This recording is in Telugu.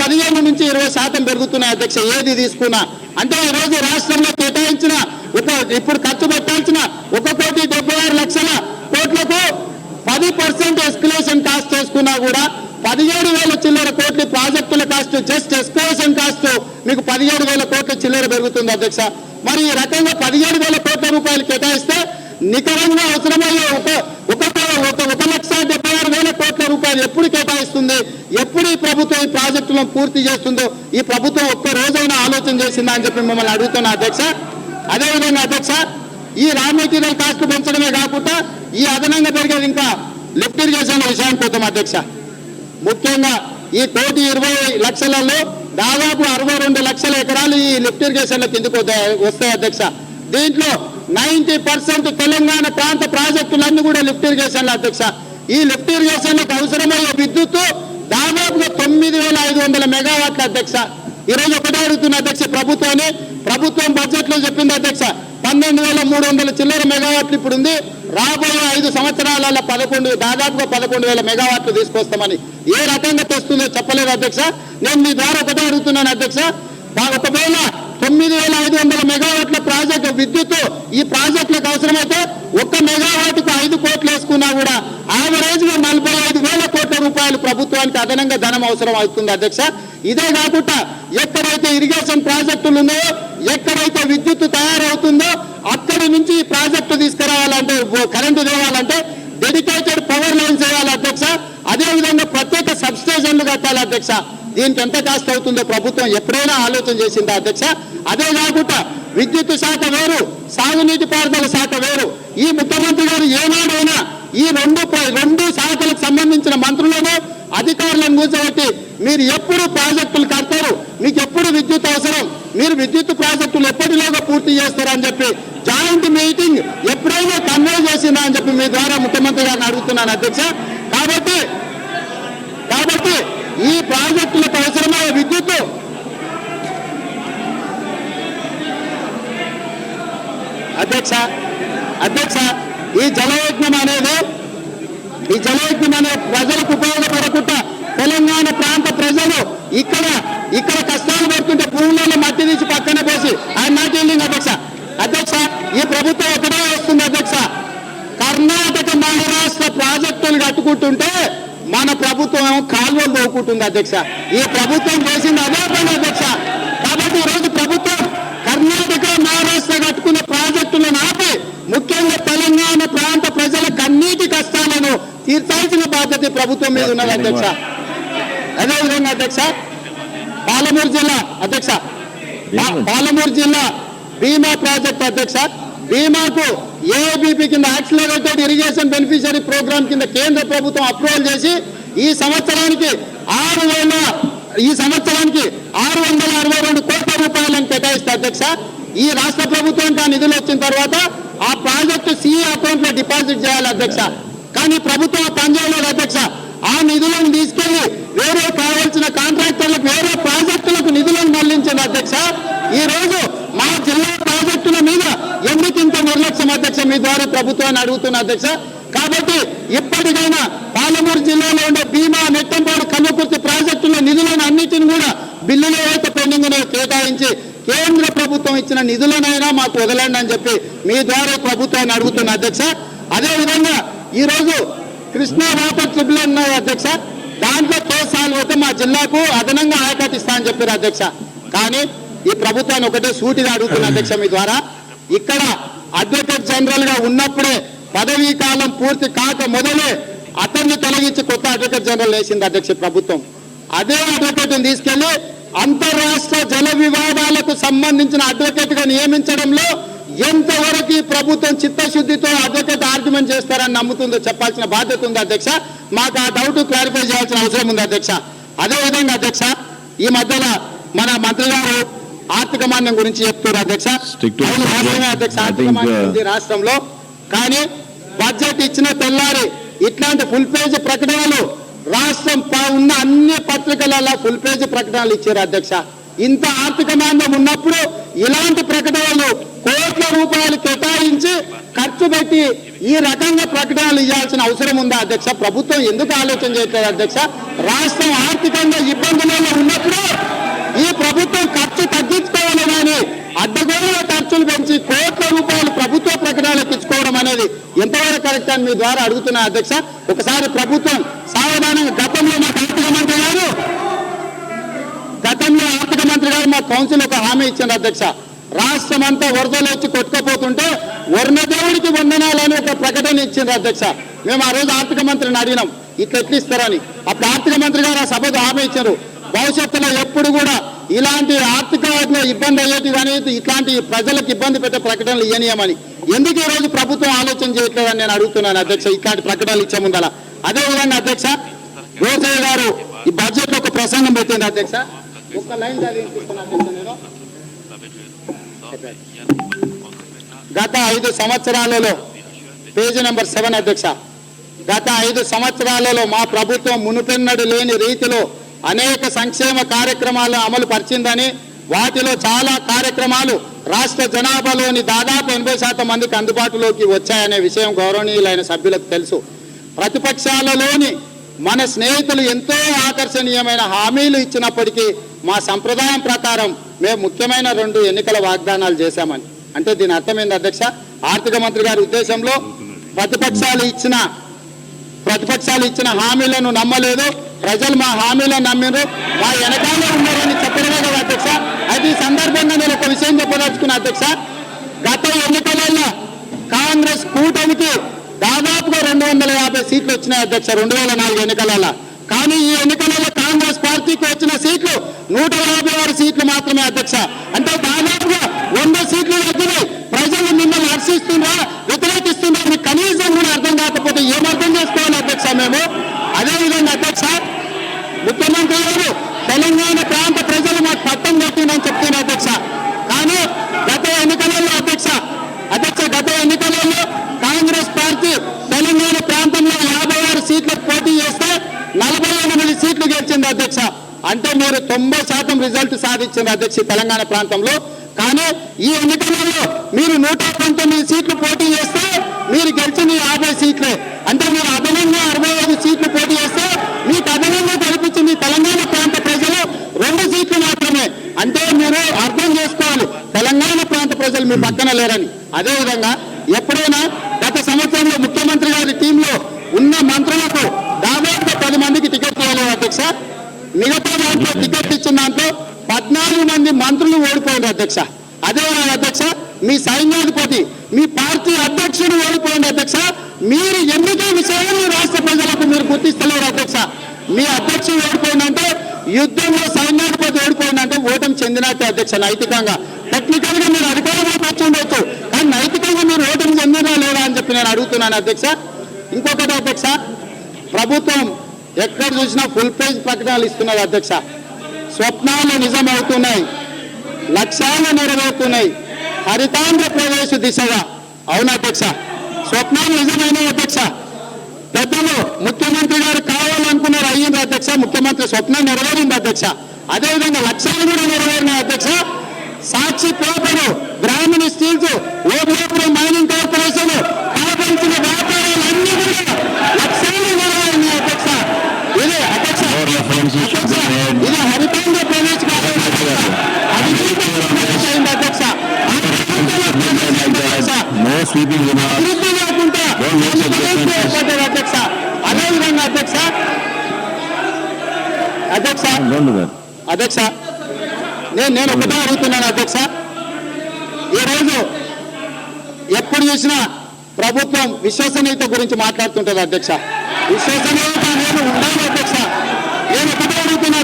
15 నుంచి 20% పెరుగుతున్నాయి అధ్యక్ష ఏది తీసుకున్నా. అంటే ఈరోజు రాష్ట్రంలో కేటాయించిన ఇప్పుడు ఖర్చు పెట్టాల్సిన 1,76,00,00,000 10% ఎస్కలేషన్ కాస్ట్ చేసుకున్నా కూడా 17,000 చిల్లర కోట్ల ప్రాజెక్టుల కాస్ట్ జస్ట్ ఎస్కలేషన్ కాస్ట్ మీకు 17,000 కోట్ల చిల్లర పెరుగుతుంది అధ్యక్ష. మరి ఈ రకంగా 17,000 కోట్ల రూపాయలు కేటాయిస్తే నికరంగా అవసరమయ్యే 1,76,00,000 కోట్ల రూపాయలు ఎప్పుడు కేటాయిస్తుంది, ఎప్పుడు ఈ ప్రభుత్వం ఈ ప్రాజెక్టులను పూర్తి చేస్తుందో ఈ ప్రభుత్వం ఒక్క రోజైనా ఆలోచన చేసిందా అని చెప్పి మిమ్మల్ని అడుగుతున్నా అధ్యక్ష. అదేవిధంగా అధ్యక్ష, ఈ రా మెటీరియల్ కాస్ట్ పెంచడమే కాకుండా ఈ అదనంగా పెరిగేది ఇంకా లిఫ్ట్ ఇరిగేషన్ విషయానికి పోతాం అధ్యక్ష. ముఖ్యంగా ఈ 1,20,00,000 దాదాపు 62 లక్షల ఎకరాలు ఈ లిఫ్ట్ ఇరిగేషన్ల కిందకు వస్తాయి అధ్యక్ష. దీంట్లో 90% తెలంగాణ ప్రాంత ప్రాజెక్టులన్నీ కూడా లిఫ్ట్ ఇరిగేషన్ల అధ్యక్ష. ఈ లిఫ్ట్ ఇరిగేషన్లకు అవసరమయ్యే విద్యుత్తు దాదాపుగా 9,500 మెగావాట్ల అధ్యక్ష. ఈరోజు ఒకటే అడుగుతున్న అధ్యక్ష ప్రభుత్వం బడ్జెట్ లో చెప్పింది అధ్యక్ష 12,300 చిల్లర మెగావాట్లు ఇప్పుడు ఉంది. రాబోయే 5 సంవత్సరాలలో దాదాపుగా 11,000 మెగావాట్లు తీసుకొస్తామని. ఏ రకంగా తెస్తుందో చెప్పలేదు అధ్యక్ష. నేను మీ ద్వారా ఒకటే అడుగుతున్నాను అధ్యక్ష, ఒకవేళ 9,500 మెగావాట్ల ప్రాజెక్టు విద్యుత్ ఈ ప్రాజెక్టులకు అవసరమైతే 1 మెగావాట్కు 5 కోట్లు వేసుకున్నా కూడా యావరేజ్ గా 45,000 కోట్ల రూపాయలు ప్రభుత్వానికి అదనంగా ధనం అవసరం అవుతుంది అధ్యక్ష. ఇదే కాకుండా ఎక్కడైతే ఇరిగేషన్ ప్రాజెక్టులు ఉన్నాయో, ఎక్కడైతే విద్యుత్ తయారవుతుందో అక్కడి నుంచి ఈ ప్రాజెక్టు తీసుకురావాలంటే కరెంటు తేవాలంటే డెడికేటెడ్ పవర్ లైన్స్ వేయాలి అధ్యక్ష. అదేవిధంగా ప్రత్యేక సబ్ స్టేషన్లు కట్టాలి అధ్యక్ష. దీనికి ఎంత కాస్ట్ అవుతుందో ప్రభుత్వం ఎప్పుడైనా ఆలోచన చేసిందా అధ్యక్ష? అదే కాకుండా విద్యుత్ శాఖ వేరు, సాగునీటి పారుదల శాఖ వేరు. ఈ ముఖ్యమంత్రి గారు ఏనాడైనా ఈ రెండు శాఖలకు సంబంధించిన మంత్రులను అధికారులను కూర్చోబెట్టి మీరు ఎప్పుడు ప్రాజెక్టులు కడతారు, మీకు ఎప్పుడు విద్యుత్ అవసరం, మీరు విద్యుత్ ప్రాజెక్టులు ఎప్పటిలోగా పూర్తి చేస్తారని చెప్పి జాయింట్ మీటింగ్ ఎప్పుడైనా కన్వే చేసిందా అని చెప్పి మీ ద్వారా ముఖ్యమంత్రి గారిని అడుగుతున్నాను అధ్యక్ష. కాబట్టి ఈ ప్రాజెక్టులకు అవసరమైన విద్యుత్ అధ్యక్ష ఈ జలయజ్ఞం అనేది ప్రజలకు ఉపయోగపడకుండా తెలంగాణ ప్రాంత ప్రజలు ఇక్కడ కష్టాలు పడుతుంటే భూములలో మట్టి తీసి పక్కన పోసి ఆయన నాట్ వెళ్ళింది అధ్యక్ష. ఈ ప్రభుత్వం ఒకటే వస్తుంది అధ్యక్ష, కర్ణాటక మహారాష్ట్ర ప్రాజెక్టులు కట్టుకుంటుంటే మన ప్రభుత్వం కాలువలు పోకుంటుంది అధ్యక్ష. ఈ ప్రభుత్వం చేసింది అదే పని అధ్యక్ష. కాబట్టి ఈరోజు ప్రభుత్వం కర్ణాటక మహారాష్ట్ర కట్టుకున్న ప్రాజెక్టులను ఆపి ముఖ్యంగా తెలంగాణ ప్రాంత ప్రజల కన్నీటి కష్టాలను తీర్చాల్సిన బాధ్యత ప్రభుత్వం మీద ఉన్నది అధ్యక్ష. అదేవిధంగా అధ్యక్ష పాలమూరు జిల్లా భీమా ప్రాజెక్ట్ అధ్యక్ష. భీమాకు ఏఐబిపి కింద యాక్సిలరేటెడ్ ఇరిగేషన్ బెనిఫిషియరీ ప్రోగ్రామ్ కింద కేంద్ర ప్రభుత్వం అప్రూవల్ చేసి ఈ సంవత్సరానికి 662 కోట్ల రూపాయలను కేటాయిస్తే అధ్యక్ష. ఈ రాష్ట్ర ప్రభుత్వానికి ఆ నిధులు వచ్చిన తర్వాత ఆ ప్రాజెక్టు సిఈ అకౌంట్ లో డిపాజిట్ చేయాలి అధ్యక్ష. కానీ ప్రభుత్వం పనిచేయలేదు అధ్యక్ష. ఆ నిధులను తీసుకెళ్లి వేరే కావాల్సిన కాంట్రాక్టర్లకు వేరే ప్రాజెక్టులకు నిధులను మళ్లించింది అధ్యక్ష. ఈ రోజు మా జిల్లా ప్రాజెక్టుల మీద ఎందుకు ఇంత నిర్లక్ష్యం అధ్యక్ష? మీ ద్వారా ప్రభుత్వాన్ని అడుగుతున్న అధ్యక్ష. కాబట్టి ఇప్పటికైనా పాలమూరు జిల్లాలో ఉండే భీమా, నెట్టంపాడు, కన్నుకుర్తి ప్రాజెక్టుల నిధులను అన్నిటిని కూడా బిల్లులో అయితే పెండింగ్ కేటాయించి కేంద్ర ప్రభుత్వం ఇచ్చిన నిధులనైనా మాకు వదలండి అని చెప్పి మీ ద్వారా ప్రభుత్వాన్ని అడుగుతున్న అధ్యక్ష. అదేవిధంగా ఈరోజు కృష్ణా వాటర్ ట్రిబ్యునల్ ఉన్నాయి అధ్యక్ష. దాంట్లో కేసాలు అయితే మా జిల్లాకు అదనంగా ఆయకట్టు ఇస్తా అని చెప్పారు అధ్యక్ష. కానీ ఈ ప్రభుత్వాన్ని ఒకటే సూటిగా అడుగుతున్న అధ్యక్ష మీ ద్వారా, ఇక్కడ అడ్వకేట్ జనరల్ గా ఉన్నప్పుడే పదవీ కాలం పూర్తి కాక మొదలే అతన్ని తొలగించి కొత్త అడ్వకేట్ జనరల్ వేసింది అధ్యక్ష ప్రభుత్వం. అదే అడ్వకేట్ తీసుకెళ్లి అంతర్రాష్ట్ర జల వివాదాలకు సంబంధించిన అడ్వకేట్ గా నియమించడంలో ఎంతవరకు ఈ ప్రభుత్వం చిత్తశుద్ధితో అడ్వకేట్ ఆర్గ్యుమెంట్ చేస్తారని నమ్ముతుందో చెప్పాల్సిన బాధ్యత ఉంది అధ్యక్ష. మాకు ఆ డౌట్ క్లారిఫై చేయాల్సిన అవసరం ఉంది అధ్యక్ష. అదేవిధంగా అధ్యక్ష ఈ మధ్యలో మన మంత్రి గారు ఆర్థిక మాన్యం గురించి చెప్తున్నారు అధ్యక్ష. అధ్యక్ష ఆర్థిక మాన్యం ఉంది రాష్ట్రంలో, కానీ బడ్జెట్ ఇచ్చిన తెల్లారి ఇట్లాంటి ఫుల్ పేజ్ ప్రకటనలు రాష్ట్రం ఉన్న అన్ని పత్రికలలో ఫుల్ పేజ్ ప్రకటనలు ఇచ్చారు అధ్యక్ష. ఇంత ఆర్థిక మాంద్యం ఉన్నప్పుడు ఇలాంటి ప్రకటనలు కోట్ల రూపాయలు కేటాయించి ఖర్చు పెట్టి ఈ రకంగా ప్రకటనలు ఇవ్వాల్సిన అవసరం ఉందా అధ్యక్ష? ప్రభుత్వం ఎందుకు ఆలోచన చేయట్లేదు అధ్యక్ష? రాష్ట్రం ఆర్థికంగా ఇబ్బందులలో ఉన్నప్పుడు ప్రభుత్వం ఖర్చు తగ్గించుకోవాలి కానీ అడ్డగోలుగా ఖర్చులు పెంచి కోట్ల రూపాయలు ప్రభుత్వ ప్రకటనలకు ఇచ్చుకోవడం అనేది ఎంతవరకు కరెక్ట్ అని మీ ద్వారా అడుగుతున్నా అధ్యక్ష. ఒకసారి ప్రభుత్వం సావధానంగా గతంలో మా ఆర్థిక మంత్రి గారు మా కౌన్సిల్ ఒక హామీ ఇచ్చారు అధ్యక్ష. రాష్ట్రం అంతా వరదలు వచ్చి కొట్టుకపోతుంటే వర్ణదేవుడికి వందనాలని ఒక ప్రకటన ఇచ్చింది అధ్యక్ష. మేము ఆ రోజు ఆర్థిక మంత్రిని అడిగినాం ఇట్లా ఎట్లిస్తారని. అప్పుడు ఆర్థిక మంత్రి గారు ఆ సభకు హామీ ఇచ్చారు, భవిష్యత్తులో ఎప్పుడు కూడా ఇలాంటి ఆర్థిక ఇబ్బంది అయ్యేది కానీ ఇట్లాంటి ప్రజలకు ఇబ్బంది పెట్టే ప్రకటనలు ఇయ్యనీయమని. ఎందుకు ఈ రోజు ప్రభుత్వం ఆలోచన చేయట్లేదని నేను అడుగుతున్నాను అధ్యక్ష. ఇట్లాంటి ప్రకటనలు ఇచ్చే ముందల అదేవిధంగా అధ్యక్ష రోసయ్య గారు ఈ బడ్జెట్ లో ఒక ప్రసంగం పెట్టింది అధ్యక్ష. ఒక్క లైన్ చదివిస్తున్నాను అధ్యక్ష నేను. గత 5 సంవత్సరాలలో పేజీ నెంబర్ 7 అధ్యక్ష. గత 5 సంవత్సరాలలో మా ప్రభుత్వం మునుపెన్నడు లేని రీతిలో అనేక సంక్షేమ కార్యక్రమాలను అమలు పరిచిందని, వాటిలో చాలా కార్యక్రమాలు రాష్ట్ర జనాభాలోని దాదాపు 80% మందికి అందుబాటులోకి వచ్చాయనే విషయం గౌరవనీయులైన సభ్యులకు తెలుసు. ప్రతిపక్షాలలోని మన స్నేహితులు ఎంతో ఆకర్షణీయమైన హామీలు ఇచ్చినప్పటికీ మా సంప్రదాయం ప్రకారం మేము ముఖ్యమైన 2 ఎన్నికల వాగ్దానాలు చేశామని. అంటే దీని అర్థం ఏంది అధ్యక్ష? ఆర్థిక మంత్రి గారి ఉద్దేశంలో ప్రతిపక్షాలు ఇచ్చిన హామీలను నమ్మలేదు, ప్రజలు మా హామీలను నమ్మిరు, మా వెనకాలే ఉన్నారని చెప్పడమే కదా అధ్యక్ష. అయితే ఈ సందర్భంగా నేను ఒక విషయం చెప్పదలుచుకున్నా అధ్యక్ష. గత ఎన్నికలలో కాంగ్రెస్ కూటమికి దాదాపుగా 250 సీట్లు వచ్చినాయి అధ్యక్ష 2004 ఎన్నికలలో. కానీ ఈ ఎన్నికలలో కాంగ్రెస్ పార్టీకి వచ్చిన సీట్లు 156 సీట్లు మాత్రమే అధ్యక్ష. అంటే దాదాపుగా 100 సీట్లు తగ్గినాయి. ప్రజలు మిమ్మల్ని హర్షిస్తుందా వ్యతిరేకిస్తుందా అని కనీసం కూడా అర్థం కాకపోతే ఏమర్థం చేసుకోవాలి అధ్యక్ష మేము. అదేవిధంగా అధ్యక్ష ముఖ్యమంత్రి గారు తెలంగాణ ప్రాంత ప్రజలు మాకు పట్టం కట్టిందని చెప్తున్నారు అధ్యక్ష. కానీ గత ఎన్నికలలో కాంగ్రెస్ పార్టీ తెలంగాణ ప్రాంతంలో 56 సీట్లకు పోటీ చేస్తే 48 సీట్లు గెలిచింది అధ్యక్ష. అంటే మీరు 90% రిజల్ట్ సాధించింది అధ్యక్ష తెలంగాణ ప్రాంతంలో. కానీ ఈ ఎన్నికలలో మీరు 119 సీట్లు పోటీ చేస్తే మీరు గెలిచింది 50 సీట్లే. అంటే మీరు అదనంగా 65 సీట్లు పోటీ చేస్తే మీకు అదనంగా గెలిపించింది తెలంగాణ ప్రాంత ప్రజలు 2 సీట్లు మాత్రమే. అంటే మీరు అర్థం చేసుకోవాలి తెలంగాణ ప్రాంత ప్రజలు మీ పక్కన లేరని. అదేవిధంగా ఎప్పుడైనా గత సంవత్సరంలో ముఖ్యమంత్రి గారి టీంలో ఉన్న మంత్రులకు దాదాపుగా 10 మందికి టికెట్ ఇవ్వలేదు అధ్యక్ష. మిగతా దాంట్లో టికెట్ ఇచ్చిన దాంట్లో 14 మంది మంత్రులు ఓడిపోయారు అధ్యక్ష. అదే అధ్యక్ష మీ సైన్యాధిపతి మీ పార్టీ అధ్యక్షుడు ఓడిపోయింది అధ్యక్ష. మీరు ఎన్నిక విషయాన్ని రాష్ట్ర ప్రజలకు మీరు గుర్తిస్తలేరు అధ్యక్ష. మీ అధ్యక్షుడు ఓడిపోయిందంటే యుద్ధంలో సైన్యాధిపతి ఓడిపోయిందంటే ఓటమి చెందినట్టే అధ్యక్ష. నైతికంగా టెక్నికల్ గా మీరు అధికారంలో కూర్చుండొచ్చు కానీ నైతికంగా మీరు ఓటమి చెందినా లేదా అని చెప్పి నేను అడుగుతున్నాను అధ్యక్ష. ఇంకొకటి అధ్యక్ష ప్రభుత్వం ఎక్కడ చూసినా ఫుల్ పేజ్ ప్రకటనలు ఇస్తున్నది అధ్యక్ష. స్వప్నాలు నిజమవుతున్నాయి, లక్ష్యాలు నెరవేరుతున్నాయి హరితాంధ్రప్రదేశ్ దిశగా. అవును అధ్యక్ష స్వప్నాలు నిజమైనవి అధ్యక్ష. పెద్దలు ముఖ్యమంత్రి గారు కావాలనుకున్నారు అయ్యింది అధ్యక్ష. ముఖ్యమంత్రి స్వప్నం నెరవేరింది అధ్యక్ష. అదేవిధంగా లక్ష్యాలు కూడా నెరవేరినాయి అధ్యక్ష. సాక్షి పేపరు, గ్రామీణ స్టీల్స్, ఓబులాపురం మైనింగ్ కార్పొరేషన్ కాపాడించిన వ్యాపారాలన్నీ కూడా లక్ష్యాలు నెరవేరినాయి అధ్యక్ష. ఇది అధ్యక్ష ఇది హరితాంధ్రప్రదేశ్ అధ్యక్ష. అభివృద్ధి లేకుండా అధ్యక్ష. అదేవిధంగా అధ్యక్ష నేను ఒకటే అడుగుతున్నాను అధ్యక్ష. ఈరోజు ఎప్పుడు చూసినా ప్రభుత్వం విశ్వసనీయత గురించి మాట్లాడుతుంటుంది అధ్యక్ష. విశ్వసనీయత అనేది ఉండాలి అధ్యక్ష. నేను ఒకటే అడుగుతున్నా